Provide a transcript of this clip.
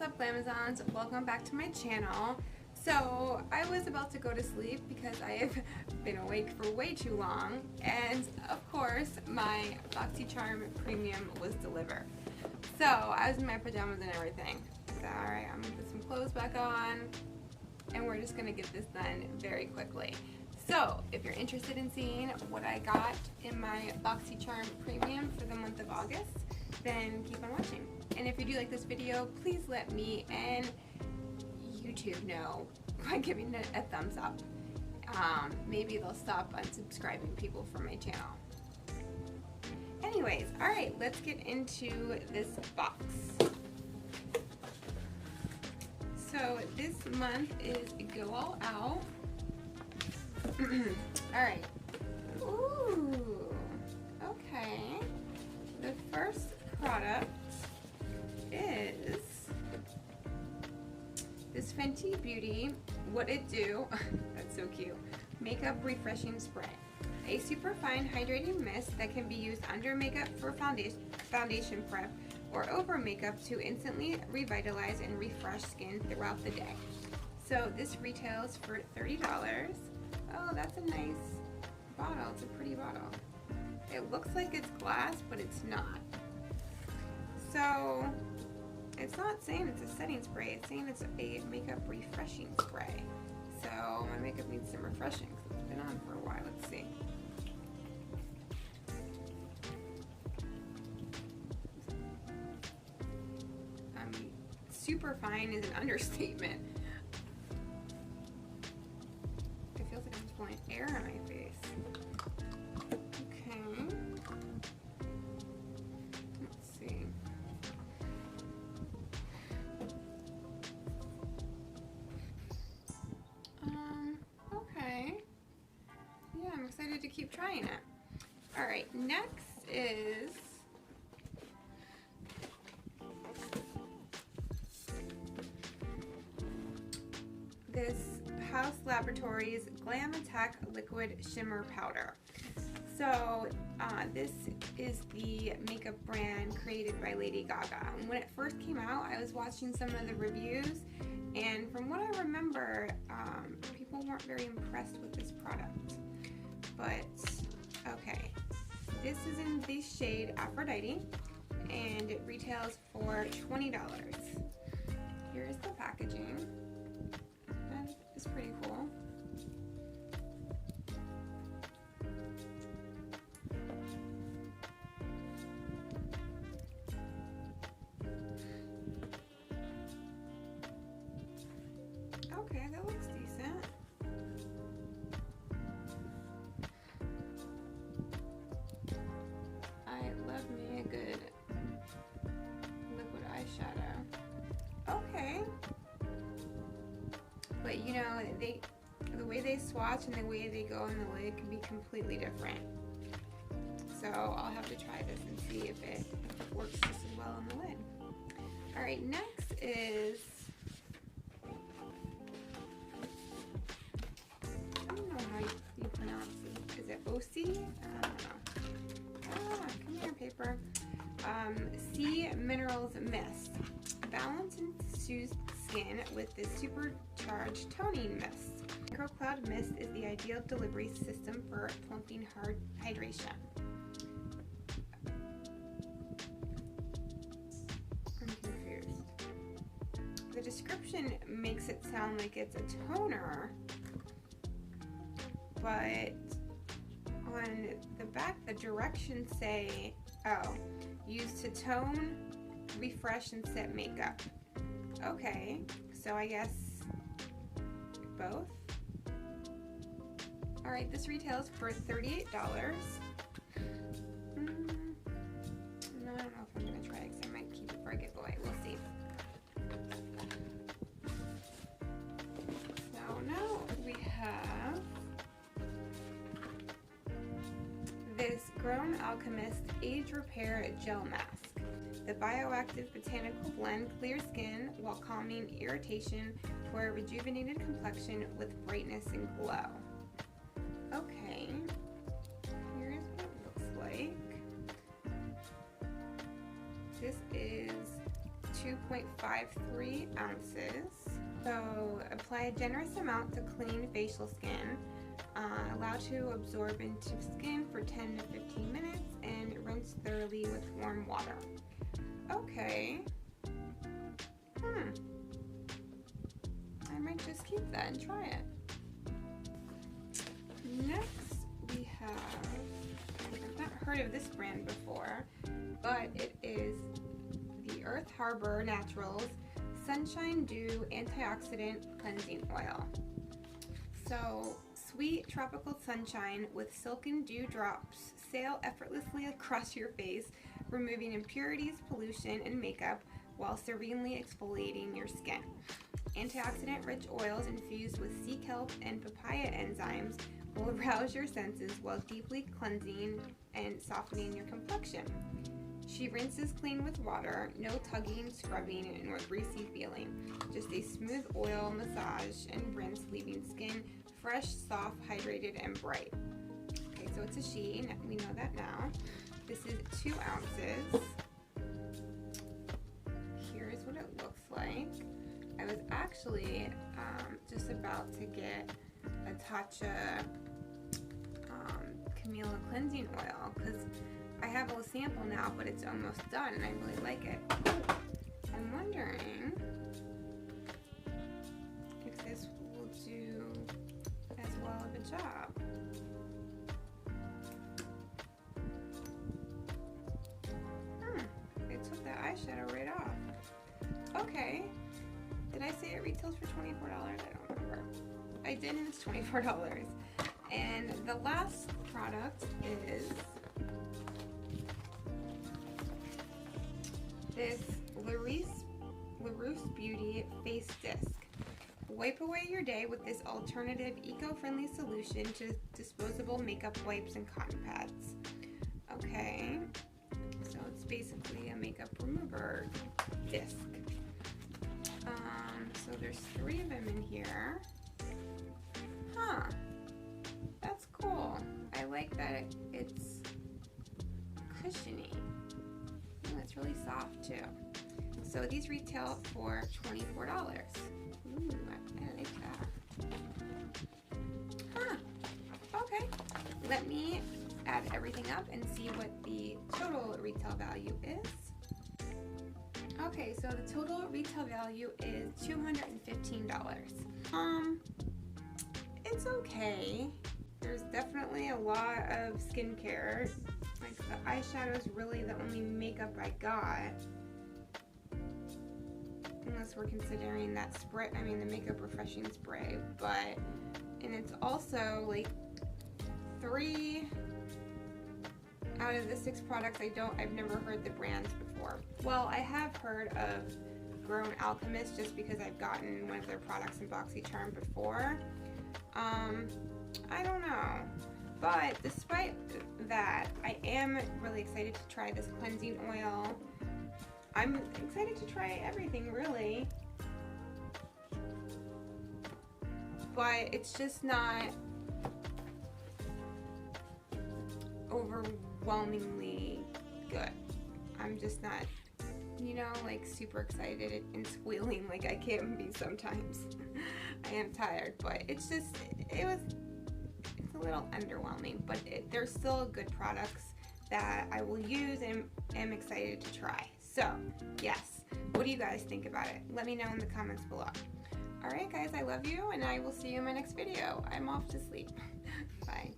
What's up, Glamazons? Welcome back to my channel. So I was about to go to sleep because I have been awake for way too long, and of course my Boxycharm Premium was delivered. So I was in my pajamas and everything. So alright, I'm gonna put some clothes back on and we're just gonna get this done very quickly. So if you're interested in seeing what I got in my Boxycharm Premium for the month of August, then keep on watching. And if you do like this video, please let me and YouTube know by giving it a thumbs up. Maybe they'll stop unsubscribing people from my channel. Anyways, alright, let's get into this box. So this month is Go All Out. Alright. Ooh. Okay. The first product is this Fenty Beauty What It Do, that's so cute, Makeup Refreshing Spray. A super fine hydrating mist that can be used under makeup for foundation prep or over makeup to instantly revitalize and refresh skin throughout the day. So this retails for $30. Oh, that's a nice bottle. It's a pretty bottle. It looks like it's glass, but it's not. So it's not saying it's a setting spray, it's saying it's a makeup refreshing spray. So my makeup needs some refreshing because it's been on for a while. Let's see. Super fine is an understatement. It feels like I'm just blowing air on my face. Okay. Let's see. Okay. Yeah, I'm excited to keep trying it. Alright, next is this Laboratories Glam Liquid Shimmer Powder. So this is the makeup brand created by Lady Gaga. And when it first came out, I was watching some of the reviews, and from what I remember, people weren't very impressed with this product. But okay, this is in the shade Aphrodite, and it retails for $20. Here's the packaging. It's pretty cool. Okay, that looks decent. I love me a good liquid eyeshadow. Okay. But you know, the way they swatch and the way they go on the lid can be completely different. So I'll have to try this and see if it works just as well on the lid. Alright, next is, I don't know how you pronounce it. Is it OC? I don't know. Come here, paper. Sea Minerals Mist. Balance and soothe skin with this supercharged toning mist. Micro Cloud Mist is the ideal delivery system for plumping hard hydration. I'm confused. The description makes it sound like it's a toner, but on the back the directions say, oh, used to tone, refresh, and set makeup. Okay, so I guess both. Alright, this retails for $38. No, I don't know if I'm going to try it because I might keep it for a giveaway. We'll see. So now we have this Grown Alchemist Age Repair Gel Mask. The bioactive botanical blend clears skin while calming irritation for a rejuvenated complexion with brightness and glow. Okay, here's what it looks like. This is 2.53 ounces. So apply a generous amount to clean facial skin. Allow to absorb into skin for 10 to 15 minutes and rinse thoroughly with warm water. Okay. I might just keep that and try it. Next we have, I've not heard of this brand before, but it is the Earth Harbor Naturals Sunshine Dew Antioxidant Cleansing Oil. So, sweet tropical sunshine with silken dew drops sail effortlessly across your face, removing impurities, pollution, and makeup while serenely exfoliating your skin. Antioxidant-rich oils infused with sea kelp and papaya enzymes will arouse your senses while deeply cleansing and softening your complexion. She rinses clean with water, no tugging, scrubbing, nor greasy feeling. Just a smooth oil massage and rinse, leaving skin fresh, soft, hydrated, and bright. Okay, so it's a she. We know that now. This is 2 ounces. Here's what it looks like. I was actually just about to get a Tatcha Camellia cleansing oil because I have a sample now, but it's almost done and I really like it. I'm wondering if this will do as well of a job. It took that eyeshadow right off. Okay. Did I say it retails for $24? I don't remember. I did, and it's $24. And the last product is this Larisse Beauty Face Disc. Wipe away your day with this alternative eco-friendly solution to disposable makeup wipes and cotton pads. Okay, so it's basically a makeup remover disc. So there's 3 of them in here. Huh, that's cool. I like that it's cushiony. And it's really soft too. So these retail for $24. Ooh, I like that. Huh, okay. Let me add everything up and see what the total retail value is. Okay, so the total retail value is $215. It's okay. There's definitely a lot of skincare. Like the eyeshadow is really the only makeup I got. Unless we're considering that spray, I mean the makeup refreshing spray, but, and it's also like 3 out of the 6 products I've never heard the brands before. Well, I have heard of Grown Alchemist just because I've gotten one of their products in Boxycharm before. I don't know. But despite that, I am really excited to try this cleansing oil. I'm excited to try everything, really. But it's just not overwhelmingly good. I'm just not, you know, like super excited and squealing like I can be sometimes. I am tired, but it's just, it's a little underwhelming, but they're still good products that I will use and am excited to try. So, yes, what do you guys think about it? Let me know in the comments below. Alright guys, I love you, and I will see you in my next video. I'm off to sleep. Bye.